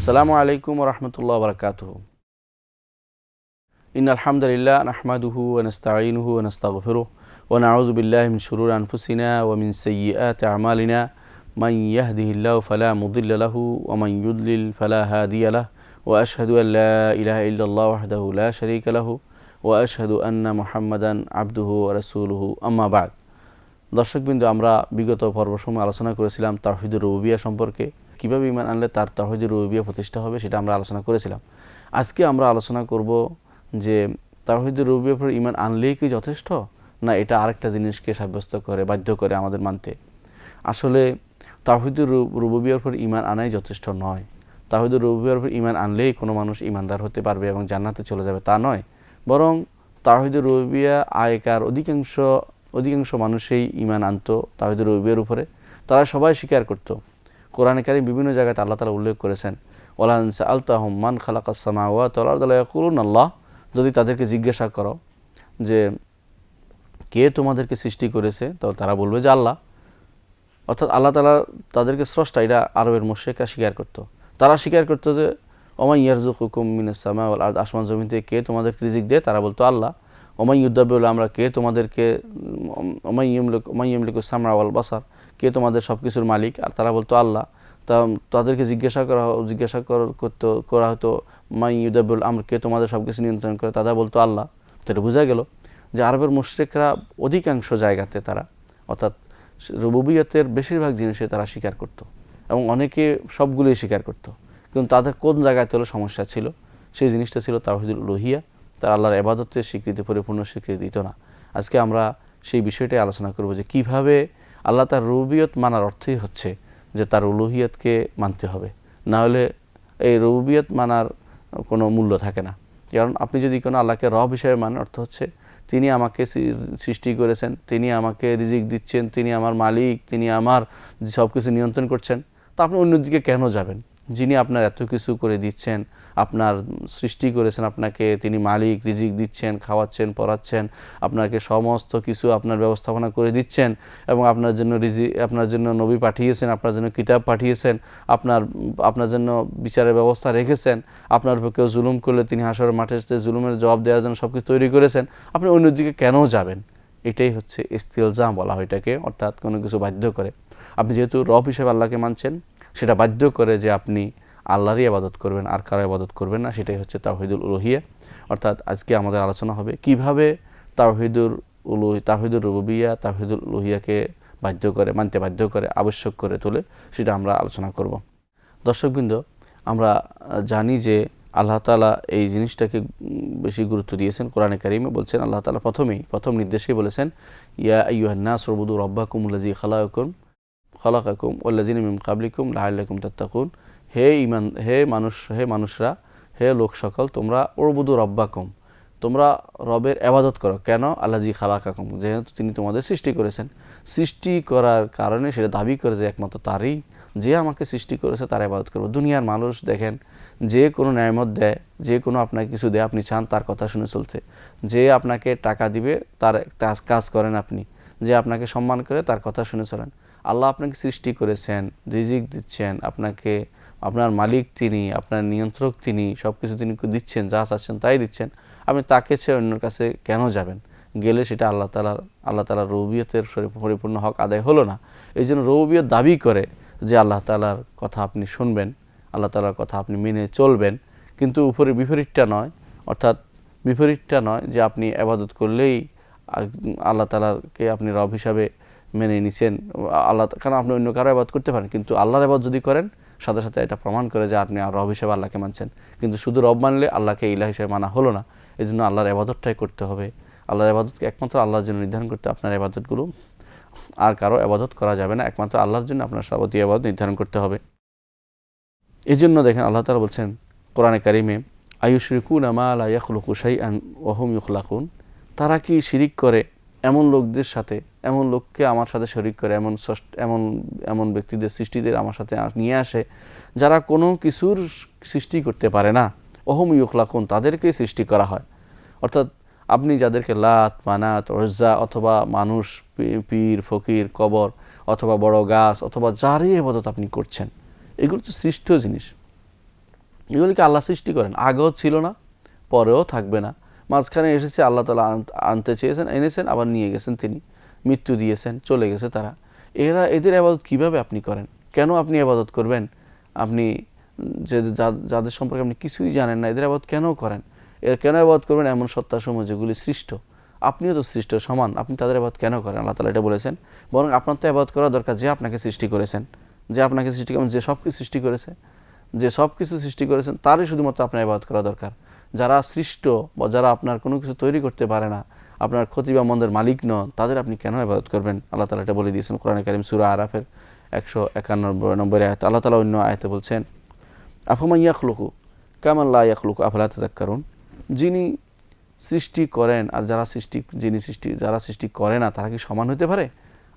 আসসালামু আলাইকুম ওয়া রাহমাতুল্লাহি ওয়া বারাকাতুহু। ইন্নাল হামদালিল্লাহ নাহমাদুহু ওয়া নাস্তাঈনুহু ওয়া নাস্তাগফিরুহ ওয়া নাউযু বিল্লাহি মিন শুরুরি আনফুসিনা ওয়া মিন সাইয়্যিআতি আমালিনা মান ইয়াহদিহিল্লাহু ফালা মুদিল্লা লাহু ওয়া মান ইউদ্লিল ফালা হাদিয়া লাহু ওয়া আশহাদু আল লা ইলাহা ইল্লাল্লাহু ওয়াহদাহু লা শারীকা লাহু ওয়া আশহাদু আন্না মুহাম্মাদান আবদুহু ওয়া রাসূলুহু আম্মা বা'দ। দর্শকবৃন্দ, আমরা বিগত পর্বসমূহে আলোচনা করেছিলাম তাওহীদুর রুবুবিয়্যাহ সম্পর্কে। কীভাবে ঈমান আনলে তার তাওহীদুর রুবুবিয়্যাহ প্রতিষ্ঠা হবে সেটা আমরা আলোচনা করেছিলাম। আজকে আমরা আলোচনা করব যে তাওহীদুর রুবুবিয়্যাহর উপর ঈমান আনলেই কি যথেষ্ট, না এটা আরেকটা জিনিসকে সাব্যস্ত করে বাধ্য করে আমাদের মানতে। আসলে তাওহীদুর রুবুবিয়্যাহর উপর ঈমান আনাই যথেষ্ট নয়। তাওহীদুর রুবুবিয়্যাহর উপর ঈমান আনলেই কোনো মানুষ ঈমানদার হতে পারবে এবং জান্নাতে চলে যাবে তা নয়, বরং তাওহীদুর রুবুবিয়্যাহ আয়কার অধিকাংশ মানুষই ঈমান আনতো তাওহীদুর রুবুবিয়্যাহর উপরে। তারা সবাই স্বীকার করত। কোরআনে কারীম বিভিন্ন জায়গায় আল্লাহ তাআলা উল্লেখ করেছেন, ওয়ালা ইন সাআলতাহুম মান খালাকাস সামাওয়াতি ওয়াল আরদা লায়াকুলুনা আল্লাহ। যদি তাদেরকে জিজ্ঞাসা করো যে কে তোমাদেরকে সৃষ্টি করেছে, তো তারা বলবে যে আল্লাহ। অর্থাৎ আল্লাহ তাআলা তাদেরকে স্রষ্টা, এটা আরবের মুশরিকরা স্বীকার করত। তারা স্বীকার করত যে ওমা ইয়ারযুকুকুম মিনাস সামা ওয়াল আরদ, আসমান জমিন থেকে কে তোমাদেরকে রিজিক দেয়, তারা বলতো আল্লাহ। ওমাই ইউদাব্বিরুল আমরা, কে তোমাদেরকে ওমাই ইয়ামলিকুস সামা ওয়াল বাসার, কে তোমাদের সব কিছুর মালিক, আর তারা বলতো আল্লাহ। তাদেরকে জিজ্ঞাসা করা হতো মাই ইউদাব্বিরুল আমর, কে তোমাদের সব কিছু নিয়ন্ত্রণ করে, তারা বলতো আল্লাহ। তো এটা বোঝা গেল যে আরবের মুশরিকরা অধিকাংশ জায়গাতে তারা অর্থাৎ রুবুবিয়তের বেশিরভাগ জিনিসে তারা স্বীকার করত এবং অনেকে সবগুলোই স্বীকার করত। কিন্তু তাদের কোন জায়গাতে হলো সমস্যা ছিল, সেই জিনিসটা ছিল তাওহীদুল উলুহিয়া। তারা আল্লাহর ইবাদতের স্বীকৃতি, পরিপূর্ণ স্বীকৃতি দিত না। আজকে আমরা সেই বিষয়টাই আলোচনা করব যে কিভাবে আল্লাহ তার রুবুবিয়ত মানার অর্থই হচ্ছে যে তার উলুহিয়তকে মানতে হবে, না হলে এই রুবুবিয়ত মানার কোনো মূল্য থাকে না। কারণ আপনি যদি কোনো আল্লাহকে রব হিসেবে মানেন, অর্থ হচ্ছে তিনি আমাকে সৃষ্টি করেছেন, তিনি আমাকে রিজিক দিচ্ছেন, তিনি আমার মালিক, তিনি আমার সব কিছু নিয়ন্ত্রণ করছেন, তা আপনি অন্যদিকে কেন যাবেন? যিনি আপনার এত কিছু করে দিচ্ছেন, আপনার সৃষ্টি করেছেন, আপনাকে তিনি মালিক, রিজিক দিচ্ছেন, খাওয়াচ্ছেন, পড়াচ্ছেন, আপনাকে সমস্ত কিছু আপনার ব্যবস্থাপনা করে দিচ্ছেন এবং আপনার জন্য নবী পাঠিয়েছেন, আপনার জন্য কিতাব পাঠিয়েছেন, আপনার জন্য বিচারের ব্যবস্থা রেখেছেন, আপনার উপর কেউ জুলুম করলে তিনি হাসরের মাঠে জুলুমের জবাব দেওয়ার জন্য সব কিছু তৈরি করেছেন, আপনি অন্যদিকে কেন যাবেন? এটাই হচ্ছে ইস্তিলজাম বলা হয় এটাকে, অর্থাৎ কোনো কিছু বাধ্য করে। আপনি যেহেতু রব হিসেবে আল্লাহকে মানছেন, সেটা বাধ্য করে যে আপনি আল্লাহরই ইবাদত করবেন, আর কারো ইবাদত করবেন না। সেটাই হচ্ছে তাওহীদুল উলুহিয়া। অর্থাৎ আজকে আমাদের আলোচনা হবে কিভাবে তাওহীদুর রুবুবিয়্যাহ, তাওহীদুল উলুহিয়াকে মানতে বাধ্য করে, আবশ্যক করে তোলে, সেটা আমরা আলোচনা করব। দর্শকবৃন্দ, আমরা জানি যে আল্লাহ তাআলা এই জিনিসটাকে বেশি গুরুত্ব দিয়েছেন। কোরআনে কারীমে বলছেন, আল্লাহ তাআলা প্রথম নির্দেশেই বলেছেন, ইয়া আইয়ুহান নাস উবুদু রাব্বাকুমুল্লাযী খালাকাকুম ওয়াল্লাযীনা মিন ক্বাবলিকুম লাআল্লাকুম তাত্তাকুন। হে মানুষরা, হে লোক সকল, তোমরা উবুদু রাব্বাকুম, তোমরা রবের ইবাদত করো। কেন? আল্লাযী খালাকাকুম, যেহেতু তিনি তোমাদের সৃষ্টি করেছেন। সৃষ্টি করার কারণে সেটা দাবি করে যে একমাত্র তারই, যে আমাকে সৃষ্টি করেছে তার ইবাদত করব। দুনিয়ার মানুষ দেখেন, যে কোনো নেয়ামত দেয়, যে কোনো আপনাকে কিছু দেয়, আপনি চান তার কথা শুনে চলতে। যে আপনাকে টাকা দিবে তার কাজ করেন আপনি, যে আপনাকে সম্মান করে তার কথা শুনে চলেন। আল্লাহ আপনাকে সৃষ্টি করেছেন, রিজিক দিচ্ছেন, আপনার মালিক তিনি, আপনার নিয়ন্ত্রক তিনি, সব কিছু তিনি দিচ্ছেন, যা চাচ্ছেন তাই দিচ্ছেন। আপনি তাকে ছেড়ে অন্যের কাছে কেন যাবেন? গেলে সেটা আল্লাহ তাআলার রুবুবিয়তের পরিপূর্ণ হক আদায় হলো না। এই জন্য রুবুবিয়ত দাবি করে যে আল্লাহ তাআলার কথা আপনি শুনবেন, আল্লাহ তাআলার কথা আপনি মেনে চলবেন, কিন্তু বিপরীতটা নয় যে আপনি ইবাদত করলেই আল্লাহ তাআলাকে আপনি রব হিসাবে মেনে নিছেন। কারণ আপনি অন্য কারো ইবাদত করতে পারেন, কিন্তু আল্লাহর ইবাদত যদি করেন, সাথে সাথে এটা প্রমাণ করে যে আপনি রব হিসেবে আল্লাহকে মানছেন। কিন্তু শুধু রব মানলে আল্লাহকে ইলাহ হিসেবে মানা হলো না। এই জন্য আল্লাহর ইবাদতটাই করতে হবে। আল্লাহর ইবাদতকে একমাত্র আল্লাহর জন্য নির্ধারণ করতে, আপনার ইবাদতগুলো আর কারো ইবাদত করা যাবে না, একমাত্র আল্লাহর জন্য আপনার সর্বতি ইবাদত নির্ধারণ করতে হবে। এই জন্য দেখেন আল্লাহ তাআলা বলছেন কোরআনে কারীমে, আয়ুশরিকুনা মা লা ইয়াখলুকু শাইআন ওয়া হুম ইখলাকুন। তারা কি শিরিক করে এমন লোককে আমার সাথে শরীক করে, এমন ব্যক্তিদের, সৃষ্টিদের আমার সাথে নিয়ে আসে যারা কোনো কিছুর সৃষ্টি করতে পারে না। ওহুম ইখলাকুন, তাদেরকেই সৃষ্টি করা হয়। অর্থাৎ আপনি যাদেরকে লাত, মানাত, উজ্জা অথবা মানুষ, পীর, ফকির, কবর অথবা বড় গাছ অথবা যারই ইবাদত আপনি করছেন, এগুলো তো সৃষ্ট জিনিস। এগুলিকে আল্লাহ সৃষ্টি করেন, আগেও ছিল না, পরেও থাকবে না, মাঝখানে এসেছে, আল্লাহ তাআলা আনতে চেয়েছেন, এনেছেন, আবার নিয়ে গেছেন তিনি, মৃত্যু দিয়েছেন, চলে গেছে তারা। এদের ইবাদত কিভাবে আপনি করেন? কেন আপনি ইবাদত করবেন? আপনি যাদের সম্পর্কে আপনি কিছুই জানেন না, এদের ইবাদত কেন করেন? কেন ইবাদত করবেন এমন সত্তাসমূহ যেগুলি সৃষ্ট? আপনিও তো সৃষ্ট সমান, আপনি তাদের ইবাদত কেন করেন? আল্লাহ তাআলা এটা বলেছেন। বরং আপনার তো ইবাদত করা দরকার যে আপনাকে সৃষ্টি করেছেন, যে আপনাকে সৃষ্টি করেন, যে সব কিছু সৃষ্টি করেছে, যে সব কিছু সৃষ্টি করেছেন, তারই শুধুমাত্র আপনার ইবাদত করা দরকার। যারা সৃষ্ট বা যারা আপনার কোনো কিছু তৈরি করতে পারে না, আপনার ক্ষতি বা মন্দের মালিক নন, তাদের আপনি কেন ইবাদত করবেন? আল্লাহ তাআলা এটা বলে দিয়েছেন কোরআনে কারীম সূরা আরাফের 191 আয়াত। আল্লাহ তাআলা অন্য আয়াতে বলছেন, আফামান ইয়াখলুকু কামান লা ইয়াখলুকু আফালা তাযাক্কারুন, যিনি সৃষ্টি করেন আর যারা সৃষ্টি করে না, তারা কি সমান হতে পারে?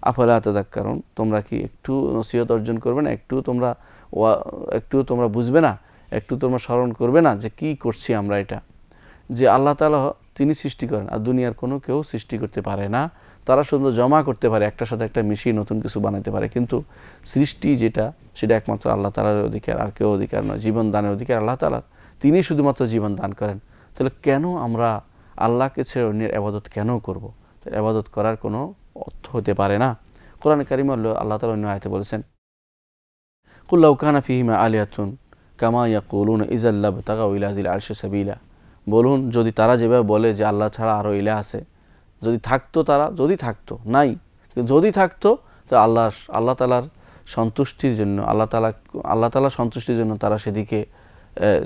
আফালা তাযাক্কারুন, তোমরা কি একটু নসিহত অর্জন করবে না? একটু তোমরা বুঝবে না? একটু তোমরা স্মরণ করবে না যে কি করছি আমরা? এটা যে আল্লাহ তাআলা তিনি সৃষ্টি করেন, আর দুনিয়ার কোনো কেউ সৃষ্টি করতে পারে না। তারা শুধু জমা করতে পারে, একটার সাথে একটা মিশিয়ে নতুন কিছু বানাতে পারে, কিন্তু সৃষ্টি যেটা, সেটা একমাত্র আল্লাহ তাআলার অধিকার, আর কেউ অধিকার নয়। জীবন দানের অধিকার আল্লাহ তাআলার, তিনি শুধুমাত্র জীবন দান করেন। তাহলে কেন আমরা আল্লাহকে ছেড়ে অন্যের ইবাদত কেন করব? তাহলে ইবাদত করার কোনো অর্থ হতে পারে না। কোরআনে কারীমে আল্লাহ তাআলা অন্য আয়াতে বলেছেন, কুল লাউ কানা ফীহিমা আলিহাতুন কামা ইয়াকুলুনা ইযাল লাবতাগাউ ইলা যিল আরশি সাবিলা। বলুন, যদি তারা যেভাবে বলে যে আল্লাহ ছাড়া আরও ইলাহ আছে, যদি থাকতো, নাই, যদি থাকতো, তো আল্লাহ তাআলার সন্তুষ্টির জন্য, আল্লাহ তাআলা সন্তুষ্টির জন্য তারা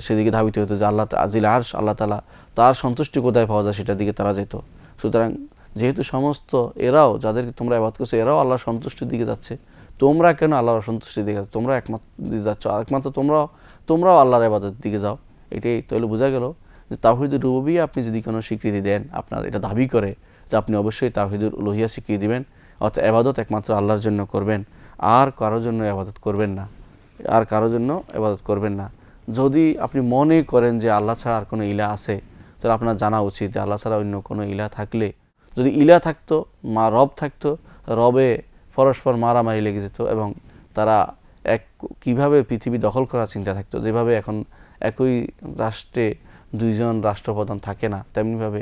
সেদিকে ধাবিত হতো, যে আল্লাহ আজিল আরশ, আল্লাহ তাআলা তার সন্তুষ্টি কোথায় পাওয়া যায় সেটার দিকে তারা যেত। সুতরাং যেহেতু সমস্ত এরাও, যাদেরকে তোমরা ইবাদত করছো, এরাও আল্লাহর সন্তুষ্টির দিকে যাচ্ছে, তোমরা কেন আল্লাহর অসন্তুষ্টির দিকে যাচ্ছ? তোমরা একমাত্র তোমরাও আল্লাহর ইবাদতের দিকে যাও। এটাই তাহলে বোঝা গেল যে তাওহীদুর রুবুবিয়্যাহ আপনি যদি কোনো স্বীকৃতি দেন, আপনার এটা দাবি করে যে আপনি অবশ্যই তাওহীদুল উলুহিয়া স্বীকৃতি দিবেন, অর্থাৎ ইবাদত একমাত্র আল্লাহর জন্য করবেন, আর কারোর জন্য ইবাদত করবেন না। যদি আপনি মনে করেন যে আল্লাহ ছাড়া আর কোনো ইলাহ আছে, তাহলে আপনার জানা উচিত যে আল্লাহ ছাড়া অন্য কোনো ইলাহ থাকলে, যদি ইলাহ থাকতো, রব থাকতো, রবে পরস্পর মারামারি লেগে যেত, এবং তারা কিভাবে পৃথিবী দখল করার চিন্তা থাকতো। যেভাবে এখন একই রাষ্ট্রে দুইজন রাষ্ট্রপ্রধান থাকে না, তেমনিভাবে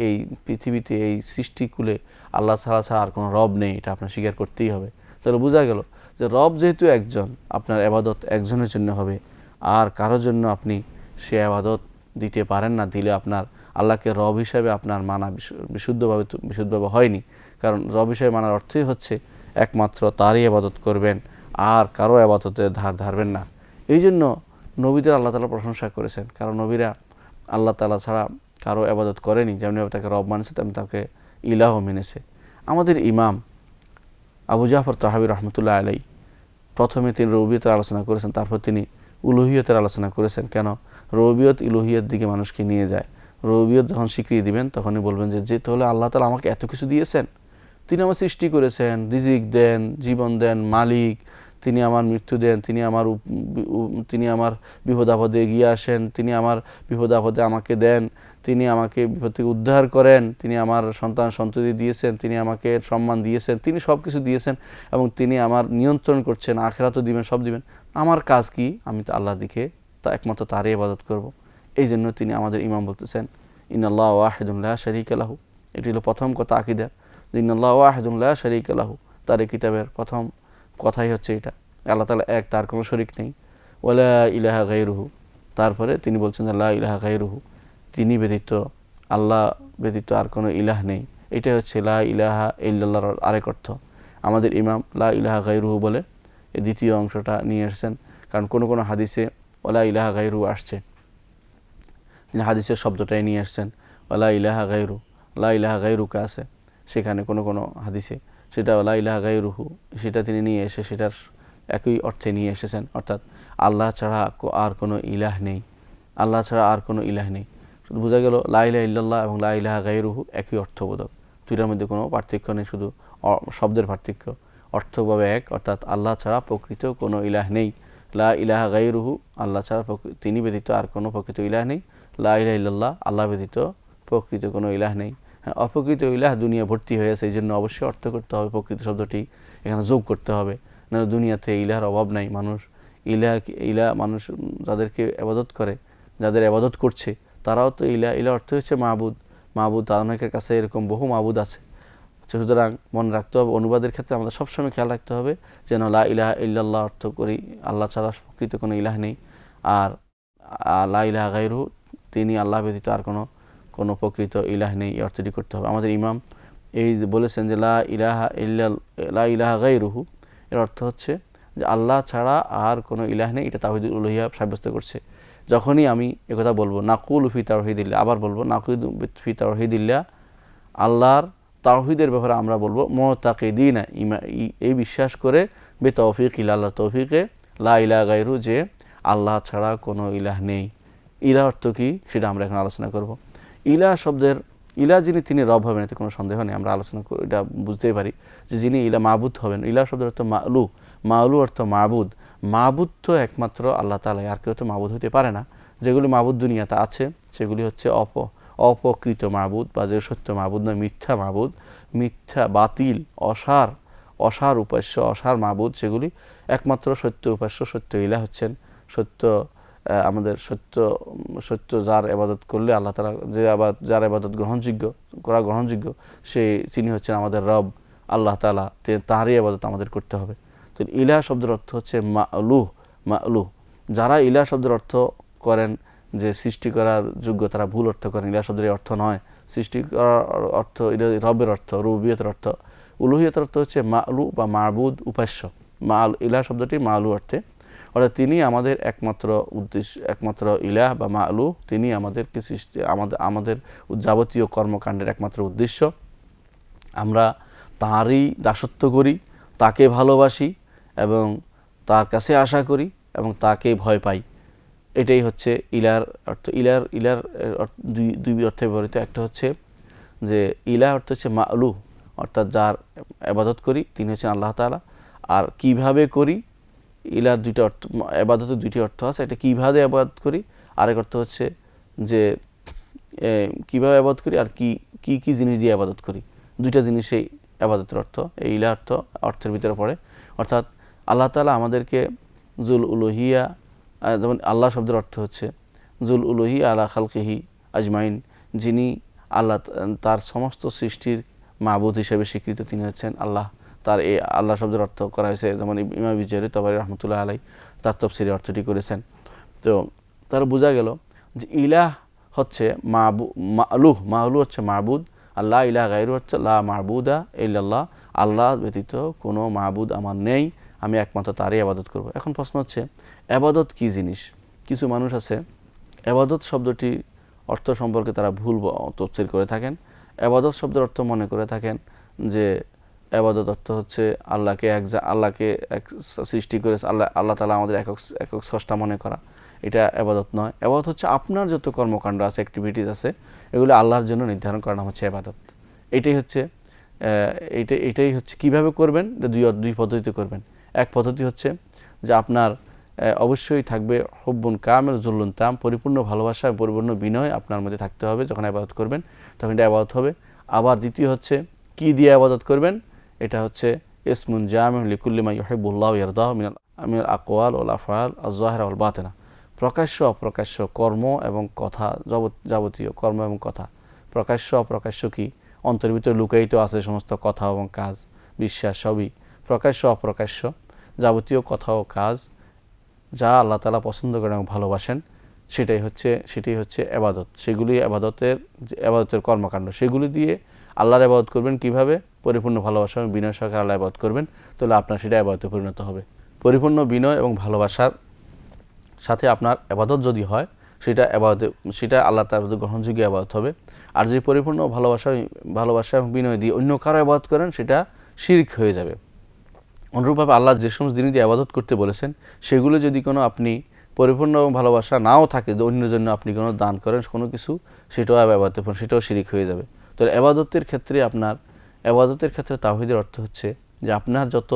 এই পৃথিবীতে, এই সৃষ্টিকুলে আল্লাহ ছাড়া আর কোনো রব নেই, এটা আপনার স্বীকার করতেই হবে। তাহলে বোঝা গেল যে রব যেহেতু একজন, আপনার ইবাদত একজনের জন্য হবে, আর কারোর জন্য আপনি সে ইবাদত দিতে পারেন না। দিলে আপনার আল্লাহকে রব হিসাবে আপনার মানা বিশুদ্ধভাবে হয়নি। কারণ রব হিসাবে মানার অর্থই হচ্ছে একমাত্র তারই ইবাদত করবেন, আর কারো ইবাদতের ধার ধারবেন না। এই জন্য নবীদের আল্লাহ তাআলা প্রশংসা করেছেন, কারণ নবীরা আল্লাহ তাআলা ছাড়া কারো ইবাদত করেনি। যেমনভাবে তাকে রব মানেছে, তেমনি তাকে ইলাহ মেনেছে। আমাদের ইমাম আবু জাফর তাহাবী রহমতুল্লাহ আলাইহি প্রথমে তিনি রুবুবিয়তের আলোচনা করেছেন, তারপর তিনি উলুহিয়তের আলোচনা করেছেন। কেন? রুবুবিয়ত ইলুহিয়ত দিকে মানুষকে নিয়ে যায়। রুবুবিয়ত যখন স্বীকৃতি দিবেন, তখনই বলবেন যে তাহলে আল্লাহ তাআলা আমাকে এত কিছু দিয়েছেন, তিনি আমার সৃষ্টি করেছেন, রিজিক দেন, জীবন দেন, মালিক তিনি, আমার মৃত্যু দেন, তিনি আমার বিপদ আপদে এগিয়ে আসেন, তিনি আমার বিপদ আপদে আমাকে দেন, তিনি আমাকে বিপদ থেকে উদ্ধার করেন, তিনি আমার সন্তান সন্ততি দিয়েছেন, তিনি আমাকে সম্মান দিয়েছেন, তিনি সব কিছু দিয়েছেন, এবং তিনি আমার নিয়ন্ত্রণ করছেন, আখিরাতও দিবেন, সব দিবেন। আমার কাজ কি? আমি তো আল্লাহর দিকে একমাত্র তারই ইবাদত করব। এই জন্য তিনি আমাদের ইমাম বলতেছেন, ইন্নাল্লাহু ওয়াহিদুন লা শারীকা লাহু। এটি হলো প্রথম কথা আকীদার, ইন্নাল্লাহু ওয়াহিদুন লা শারীকা লাহু। তার এই কিতাবের প্রথম কথাই হচ্ছে এটা, আল্লাহ তাআলা এক, তার কোনো শরীক নেই। ওয়ালা ইলাহা গায়রুহু, তারপরে তিনি বলছেন যে লা ইলাহা গায়রুহু, তিনি ব্যতীত, আল্লাহ ব্যতীত আর কোনো ইলাহ নেই। এটাই হচ্ছে লা ইলাহা ইল্লাল্লাহর আরেক অর্থ। আমাদের ইমাম লা ইলাহা গায়রুহু বলে এই দ্বিতীয় অংশটা নিয়ে এসেছেন, কারণ কোনো হাদিসে ওয়ালা ইলাহা গায়রুহু আসছে, তিনি হাদিসের শব্দটাই নিয়ে আসছেন। ওয়ালা ইলাহা গায়রু, লা ইলাহা গায়রুকা আছে সেখানে কোনো হাদিসে, সেটা লা ইলাহা গায়রুহু, সেটা তিনি নিয়ে এসে সেটার একই অর্থে নিয়ে এসেছেন, অর্থাৎ আল্লাহ ছাড়া আর কোনো ইলাহ নেই, আল্লাহ ছাড়া আর কোনো ইলাহ নেই। শুধু বোঝা গেল লা ইলাহা ইল্লাল্লাহ এবং লা ইলাহা গায়রুহু একই অর্থবোধক, দুইটার মধ্যে কোনো পার্থক্য নেই, শুধু শব্দের পার্থক্য, অর্থভাবে এক, অর্থাৎ আল্লাহ ছাড়া প্রকৃত কোনো ইলাহ নেই। লা ইলাহা গায়রুহু, আল্লাহ ছাড়া তিনি ব্যতীত আর কোনো প্রকৃত ইলাহ নেই। লা ইলাহা ইল্লাল্লাহ, আল্লাহ ব্যতীত প্রকৃত কোনো ইলাহ নেই। হ্যাঁ, অপ্রকৃত ইলাহ দুনিয়া ভর্তি হয়ে আছে, এই জন্য অবশ্যই অর্থ করতে হবে, প্রকৃত শব্দটি এখানে যোগ করতে হবে, না দুনিয়াতে ইলাহর অভাব নাই। মানুষ ইলা ইলা মানুষ যাদেরকে ইবাদত করে, যাদের ইবাদত করছে তারাও তো ইলা। ইলা অর্থ হচ্ছে মাবুদ। মাবুদ অনেকের কাছে এরকম বহু মাবুদ আছে। সুতরাং মনে রাখতে হবে, অনুবাদের ক্ষেত্রে আমাদের সবসময় খেয়াল রাখতে হবে যেন লা ইলাহা ইল্লাল্লাহ অর্থ করি আল্লাহ ছাড়া প্রকৃত কোনো ইলাহ নেই, আর লা ইলাহা গায়রুহু তিনি আল্লাহ ব্যতীত আর কোনো প্রকৃত ইলাহ নেই, এই অর্থটি করতে হবে। আমাদের ইমাম এই বলেছেন যে লা ইলাহা গায়রুহু এর অর্থ হচ্ছে যে আল্লাহ ছাড়া আর কোনো ইলাহ নেই, এটা তাওহীদুল উলুহিয়া সাব্যস্ত করছে। যখনই আমি একথা বলবো নাকুল ফি তাওহীদিল্লাহ, আবার বলবো নাকুল ফি তাওহীদিল্লাহ, আল্লাহর তাওহীদের ব্যাপারে আমরা বলবো মুতাকিদিনা এই বিশ্বাস করে বে তৌফিক ইলা, আল্লাহ তৌফিকে লা ইলাহা গায়রু যে আল্লাহ ছাড়া কোনো ইলাহ নেই। ইলাহ অর্থ কি সেটা আমরা এখন আলোচনা করব। ইলাহ শব্দের ইলাহ যিনি তিনি রব হবেন এতে কোনো সন্দেহ নেই, আমরা আলোচনা করে এটা বুঝতেই পারি যে যিনি ইলাহ মাবুদ হবেন। ইলাহ শব্দের অর্থ মালু, মালু অর্থ মাবুদ। মাবুদ তো একমাত্র আল্লাহ তাআলা, আর কেউ তো মাবুদ হতে পারে না। যেগুলি মাবুদ দুনিয়াতে আছে সেগুলি হচ্ছে অপকৃত মাবুদ, বা যে সত্য মাবুদ নয়, মিথ্যা মাবুদ, মিথ্যা বাতিল অসার উপাস্য, অসার মাবুদ, সেগুলি একমাত্র সত্য উপাস্য সত্য ইলাহ হচ্ছেন সত্য আমাদের সত্য যার ইবাদত করলে আল্লাহ তাআলা যার ইবাদত গ্রহণযোগ্য তিনি হচ্ছেন আমাদের রব আল্লাহ তাআলা, তাঁরই ইবাদত আমাদের করতে হবে। তো ইলাহ শব্দের অর্থ হচ্ছে মা'লুহ। যারা ইলাহ শব্দের অর্থ করেন যে সৃষ্টি করার যোগ্য, তারা ভুল অর্থ করেন। ইলাহ শব্দের অর্থ নয় সৃষ্টি করার অর্থ, এটা রবের অর্থ, রুবুবিয়তের অর্থ। উলুহিয়তের অর্থ হচ্ছে মা'লু বা মাবুদ, উপাস্য। ইলাহ শব্দটি মা'লু অর্থে, অর্থাৎ তিনি আমাদের একমাত্র ইলাহ বা মা'লু, তিনি আমাদেরকে সৃষ্টি আমাদের যাবতীয় কর্মকাণ্ডের একমাত্র উদ্দেশ্য। আমরা তাঁরই দাসত্ব করি, তাকে ভালোবাসি এবং তার কাছে আশা করি এবং তাকে ভয় পাই। এটাই হচ্ছে ইলার অর্থ। ইলার দুই অর্থে ব্যবহৃত। একটা হচ্ছে যে ইলাহ অর্থ হচ্ছে মা'লু, অর্থাৎ যার ইবাদত করি তিনি হচ্ছেন আল্লাহ তাআলা। আর কিভাবে করি, ইলার দুইটা অর্থ, ইবাদতের দুইটি অর্থ আছে। এটা কিভাবে ইবাদত করি, আরেক অর্থ হচ্ছে যে কিভাবে ইবাদত করি আর কি জিনিস দিয়ে ইবাদত করি। দুইটা জিনিসই ইবাদতের অর্থ, এই ইলাহ অর্থের ভিতরে পড়ে। অর্থাৎ আল্লাহ তাআলা আমাদেরকে জুল উলুহিয়া, যেমন আল্লাহ শব্দের অর্থ হচ্ছে জুল উলুহিয়া আলা খালকিহি আজমাইন, যিনি তার সমস্ত সৃষ্টির মাবুদ হিসেবে স্বীকৃত, তিনি হচ্ছেন আল্লাহ। তার এই আল্লাহ শব্দের অর্থ করা হয়েছে, যেমন ইমাম বিজয়রি তবারি রহমতুল্লাহ আলাই তার তাফসীরে অর্থটি করেছেন। তো তার বোঝা গেল যে ইলাহ হচ্ছে মা'লু হচ্ছে মাবুদ, আল্লাহ ইলাহা গায়রু হচ্ছে লা মাবুদা ইল্লাল্লাহ, আল্লাহ ব্যতীত কোনো মাবুদ আমার নেই, আমি একমাত্র তারই ইবাদত করব। এখন প্রশ্ন হচ্ছে ইবাদত কি জিনিস? কিছু মানুষ আছে ইবাদত শব্দটি অর্থ সম্পর্কে তারা ভুল তাফসীর করে থাকেন। ইবাদত শব্দের অর্থ মনে করে থাকেন যে ইবাদত অর্থ হচ্ছে আল্লাহকে এক সৃষ্টি করে আল্লাহ তাআলা আমাদের একক স্রষ্টা মনে করা। এটা ইবাদত নয়। ইবাদত হচ্ছে আপনার যত কর্মকাণ্ড আছে, অ্যাক্টিভিটিস আছে, এগুলো আল্লাহর জন্য নির্ধারণ করা হচ্ছে ইবাদত। এটাই হচ্ছে কিভাবে করবেন, দুই পদ্ধতিতে করবেন। এক পদ্ধতি হচ্ছে যে আপনার অবশ্যই থাকবে হুব্বুন কামিল যুল্লুন তাম, পরিপূর্ণ ভালোবাসা, পরিপূর্ণ বিনয় আপনার মধ্যে থাকতে হবে। যখন ইবাদত করবেন তখন এটা ইবাদত হবে। আবার দ্বিতীয় হচ্ছে কি দিয়ে ইবাদত করবেন, এটা হচ্ছে ইসমুন জামিউন লিকুল্লি মা ইউহিব্বুল্লাহু ওয়া ইয়ারদাহু মিনাল আকওয়াল ওয়াল আফআল আয-যাহিরা ওয়াল বাতিনা, প্রকাশ্য অপ্রকাশ্য কর্ম এবং কথা, যাবতীয় কর্ম এবং কথা। প্রকাশ্য অপ্রকাশ্য কি, অন্তরের ভিতরে লুকায়িত আছে সমস্ত কথা এবং কাজ, বিশ্বাস, সবই প্রকাশ্য অপ্রকাশ্য যাবতীয় কথা ও কাজ যা আল্লাহ তাআলা পছন্দ করেন এবং ভালোবাসেন, সেটাই হচ্ছে ইবাদত। সেগুলি ইবাদতের কর্মকাণ্ড, সেগুলি দিয়ে আল্লাহর ইবাদত করবেন। কিভাবে? পরিপূর্ণ ভালোবাসা এবং বিনয় সহকারে আল্লাহর ইবাদত করবেন, তাহলে আপনার সেটা ইবাদতে পরিণত হবে। পরিপূর্ণ বিনয় এবং ভালোবাসার সাথে আপনার ইবাদত যদি হয়, সেটা আল্লাহ তাআলার গ্রহণযোগ্য ইবাদত হবে। আর যদি পরিপূর্ণ ভালোবাসা এবং বিনয় দিয়ে অন্য কারো ইবাদত করেন, সেটা শিরক হয়ে যাবে। অনুরূপভাবে আল্লাহ যে সমস্ত জিনিস দিয়ে ইবাদত করতে বলেছেন, সেগুলো যদি কোনো আপনি পরিপূর্ণ এবং ভালোবাসা নাও থাকে, অন্যের জন্য আপনি কোনো দান করেন কোনো কিছু, সেটাও সেটাও শিরক হয়ে যাবে। তো ইবাদতের ক্ষেত্রে তাওহীদের অর্থ হচ্ছে যে আপনার যত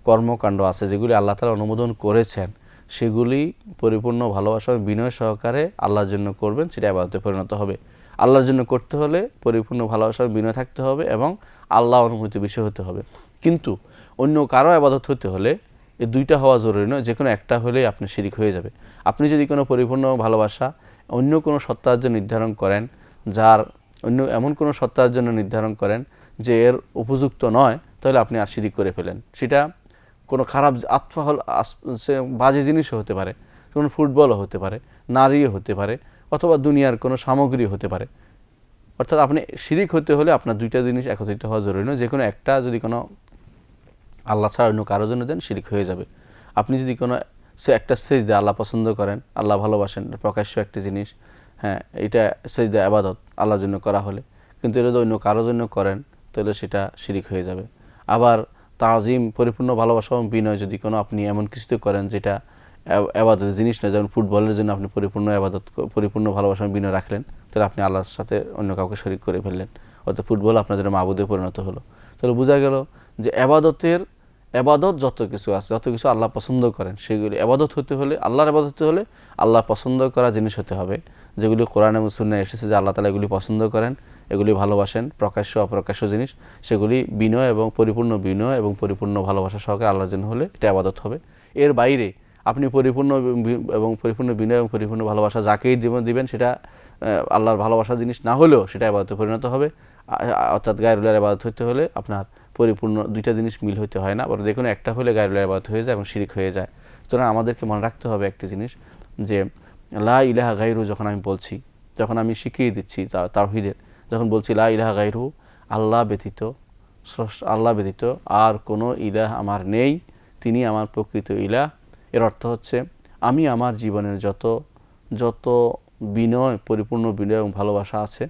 কর্মকাণ্ড আছে, যেগুলি আল্লাহ তাআলা অনুমোদন করেছেন, সেগুলি পরিপূর্ণ ভালোবাসা এবং বিনয় সহকারে আল্লাহর জন্য করবেন, সেটা ইবাদতে পরিণত হবে। আল্লাহর জন্য করতে হলে পরিপূর্ণ ভালোবাসা এবং বিনয় থাকতে হবে এবং আল্লাহ অনুমোদিত বিষয় হতে হবে। কিন্তু অন্য কারো ইবাদত হতে হলে এই দুইটা হওয়া জরুরি নয়, যে কোনো একটা হলেই আপনি শিরিক হয়ে যাবে। আপনি যদি কোনো পরিপূর্ণ ভালোবাসা অন্য কোনো সত্তার জন্য নির্ধারণ করেন, যার অন্য এমন কোনো সত্তার জন্য নির্ধারণ করেন যে এর উপযুক্ত নয়, তাহলে আপনি আর শিরিক করে ফেলেন। সেটা কোনো খারাপ আতফাহল বাজে জিনিসও হতে পারে, কোনো ফুটবলও হতে পারে, নারীও হতে পারে, অথবা দুনিয়ার কোনো সামগ্রী হতে পারে। অর্থাৎ আপনি শিরিক হতে হলে আপনার দুইটা জিনিস একত্রিত হওয়া জরুরি নয়। যে কোনো একটা যদি কোনো আল্লাহ ছাড়া অন্য কারোর জন্য দেন, শিরিক হয়ে যাবে। আপনি যদি কোনো একটা সেজদা আল্লাহ পছন্দ করেন, আল্লাহ ভালোবাসেন, প্রকাশ্য একটি জিনিস, হ্যাঁ, এটা সেজদা ইবাদত আল্লাহর জন্য করা হলে, কিন্তু এটা যদি অন্য কারোর জন্য করেন, তাহলে সেটা শিরিক হয়ে যাবে। আবার তাজিম, পরিপূর্ণ ভালোবাসা এবং বিনয় যদি কোনো আপনি এমন কিছুতে করেন যেটা ইবাদতের জিনিস না, যেমন ফুটবলের জন্য আপনি পরিপূর্ণ ইবাদত, পরিপূর্ণ ভালোবাসা এবং বিনয় রাখলেন, তাহলে আপনি আল্লাহর সাথে অন্য কাউকে শরীক করে ফেললেন, অর্থাৎ ফুটবল আপনার জন্য মাবুদে পরিণত হলো। তাহলে বোঝা গেল যে এবাদত যত কিছু আছে, যত কিছু আল্লাহ পছন্দ করেন, সেগুলি এবাদত হতে হলে, আল্লাহর এবাদত হতে হলে আল্লাহ পছন্দ করা জিনিস হতে হবে, যেগুলি কোরআন এবং সুন্নাহয় এসেছে যে আল্লাহ তাআলা এগুলি পছন্দ করেন, এগুলি ভালোবাসেন, প্রকাশ্য অপ্রকাশ্য জিনিস, সেগুলি বিনয় এবং পরিপূর্ণ বিনয় এবং পরিপূর্ণ ভালোবাসা সহকারে আল্লাহর জন্য হলে এটা এবাদত হবে। এর বাইরে আপনি পরিপূর্ণ বিনয় এবং পরিপূর্ণ ভালোবাসা যাকেই দিবেন, সেটা আল্লাহর ভালোবাসার জিনিস না হলেও সেটা ইবাদতে পরিণত হবে। অর্থাৎ গায়রুল্লাহর ইবাদত হতে হলে আপনার পরিপূর্ণ দুইটা জিনিস মিল হইতে হয় না, বরং যে কোনো একটা হলে গায়রুল্লাহর ইবাদত হয়ে যায় এবং শিরিক হয়ে যায়। সুতরাং আমাদেরকে মনে রাখতে হবে একটি জিনিস, যে লা ইলাহা গায়রু যখন আমি বলছি, যখন আমি স্বীকৃতি দিচ্ছি তাওহীদের, যখন বলছি লা ইলাহা গায়রু, আল্লাহ ব্যতীত আর কোনো ইলাহ আমার নেই, তিনি আমার প্রকৃত ইলাহ। এর অর্থ হচ্ছে আমি আমার জীবনের যত বিনয়, পরিপূর্ণ বিনয় এবং ভালোবাসা আছে,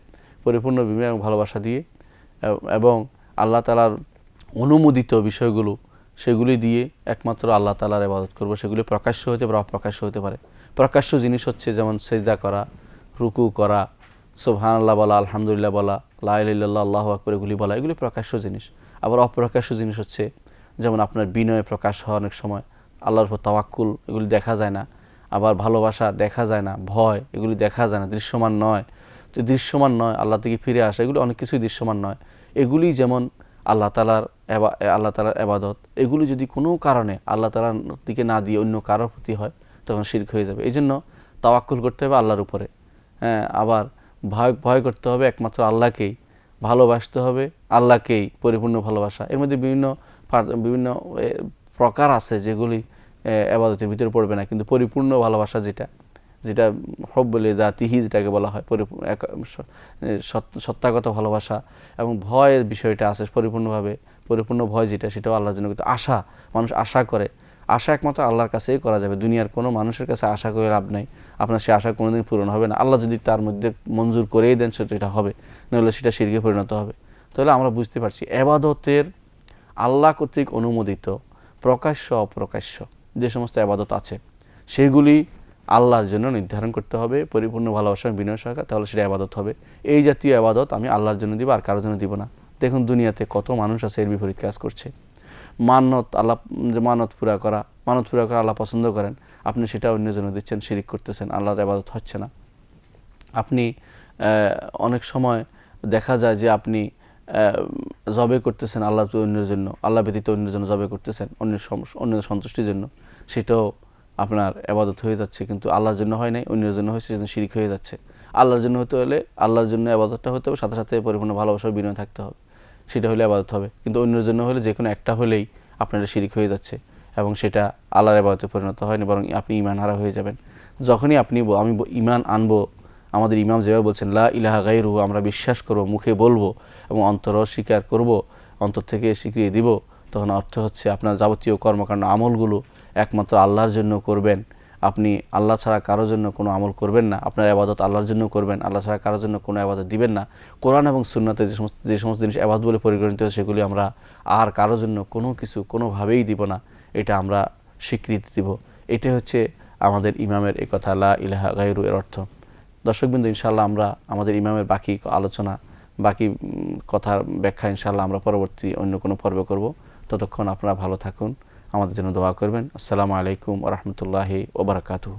পরিপূর্ণ বিনয় এবং ভালোবাসা দিয়ে এবং আল্লাহ তাআলার অনুমোদিত বিষয়গুলো, সেগুলি দিয়ে একমাত্র আল্লাহ তাআলার ইবাদত করব। সেগুলি প্রকাশ্য হতে পারে, অপ্রকাশ্য হতে পারে। প্রকাশ্য জিনিস হচ্ছে যেমন সেজদা করা, রুকু করা, সুবহানাল্লাহ বলা, আলহামদুলিল্লাহ বলা, লা ইলাহা ইল্লাল্লাহ, আল্লাহু আকবার এগুলি বলা, এগুলি প্রকাশ্য জিনিস। আবার অপ্রকাশ্য জিনিস হচ্ছে যেমন আপনার বিনয় প্রকাশ হয় অনেক সময়, আল্লাহর উপর তাওয়াক্কুল, এগুলি দেখা যায় না। আবার ভালোবাসা দেখা যায় না, ভয়, এগুলি দেখা যায় না, দৃশ্যমান নয়। তো দৃশ্যমান নয়, আল্লাহ থেকে ফিরে আসা, এগুলি অনেক কিছুই দৃশ্যমান নয়। এগুলি যেমন আল্লাহ তাআলার ইবাদত, এগুলি যদি কোনো কারণে আল্লাহ তাআলার দিকে না দিয়ে অন্য কারোর প্রতি হয়, তখন শিরক হয়ে যাবে। এই জন্য তাওয়াক্কুল করতে হবে আল্লাহর উপরে, হ্যাঁ। আবার ভয় করতে হবে একমাত্র আল্লাহকেই, ভালোবাসতে হবে আল্লাহকেই, পরিপূর্ণ ভালোবাসা। এর মধ্যে বিভিন্ন প্রকার আছে যেগুলি ইবাদতের ভিতরে পড়বে না, কিন্তু পরিপূর্ণ ভালোবাসা যেটা হুব্বুল যাতিহি যেটাকে বলা হয়, সত্তাগত ভালোবাসা, এবং ভয়ের বিষয়টা আছে পরিপূর্ণ ভয় সেটাও আল্লাহর জন্য। কিন্তু মানুষ আশা করে, আশা একমাত্র আল্লাহর কাছেই করা যাবে। দুনিয়ার কোনো মানুষের কাছে আশা করে লাভ নাই, আপনার সে আশা কোনোদিন পূরণ হবে না। আল্লাহ যদি তার মধ্যে মঞ্জুর করেই দেন, সেটা হবে, নাহলে সেটা শিরকে পরিণত হবে। তাহলে আমরা বুঝতে পারছি ইবাদতের আল্লাহ কর্তৃক অনুমোদিত প্রকাশ্য অপ্রকাশ্য যে সমস্ত ইবাদত আছে, সেগুলি আল্লাহর জন্য নির্ধারণ করতে হবে পরিপূর্ণ ভালোবাসা বিনয় সহকারে, তাহলে সেটা ইবাদত হবে। এই জাতীয় ইবাদত আমি আল্লাহর জন্য দিব, আর কারোর জন্য দিব না। দেখুন দুনিয়াতে কত মানুষ আছে এর বিপরীত কাজ করছে। মানত পুরা করা আল্লাহ পছন্দ করেন, আপনি সেটা অন্যের জন্য দিচ্ছেন, শিরিক করতেছেন, আল্লাহর ইবাদত হচ্ছে না। আপনি অনেক সময় দেখা যায় যে আপনি জবে করতেছেন আল্লাহ অন্যের জন্য, আল্লাহ ব্যতীত অন্যের জন্য জবে করতেছেন, অন্যের সন্তুষ্টির জন্য, সেটাও আপনার ইবাদত হয়ে যাচ্ছে, কিন্তু আল্লাহর জন্য হয় নাই, অন্যের জন্য হয়েছে, সেজন্য শিরিক হয়ে যাচ্ছে। আল্লাহর জন্য হতে হলে আল্লাহর জন্য ইবাদতটা হতে হবে, সাথে সাথে পরিপূর্ণ ভালোবাসা বিনয় থাকতে হবে, সেটা হলে ইবাদত হবে। কিন্তু অন্যের জন্য হলে যে কোনো একটা হলেই আপনার শিরিক হয়ে যাচ্ছে এবং সেটা আল্লাহর ইবাদতে পরিণত হয়নি, বরং আপনি ঈমান হারা হয়ে যাবেন। যখনই আমি ঈমান আনবো, আমাদের ইমাম যেভাবে বলছেন লা ইলাহা গায়রুহু, আমরা বিশ্বাস করব, মুখে বলবো এবং অন্তরও স্বীকার করব, অন্তর থেকে স্বীকৃতি দিব, তখন অর্থ হচ্ছে আপনার যাবতীয় কর্মকাণ্ড আমলগুলো একমাত্র আল্লাহর জন্য করবেন। আপনি আল্লাহ ছাড়া কারোর জন্য কোনো আমল করবেন না, আপনার ইবাদত আল্লাহর জন্য করবেন, আল্লাহ ছাড়া কারোর জন্য কোনো ইবাদত দিবেন না। কোরআন এবং সুন্নাতে যে সমস্ত জিনিস ইবাদত বলে পরিগণিত হয়, সেগুলি আমরা আর কারোর জন্য কোনোভাবেই দিব না, এটা আমরা স্বীকৃতি দিব। এটাই হচ্ছে আমাদের ইমামের এই কথা লা ইলাহা গায়রু এর অর্থ। দর্শকবৃন্দ, ইনশাআল্লাহ আমরা আমাদের ইমামের বাকি আলোচনা, বাকি কথার ব্যাখ্যা ইনশাআল্লাহ আমরা পরবর্তী অন্য কোনো পর্বে করব। ততক্ষণ আপনারা ভালো থাকুন, আমাদের জন্য দোয়া করবেন। আসসালামু আলাইকুম ওয়া রাহমাতুল্লাহি ওয়া বারাকাতুহু।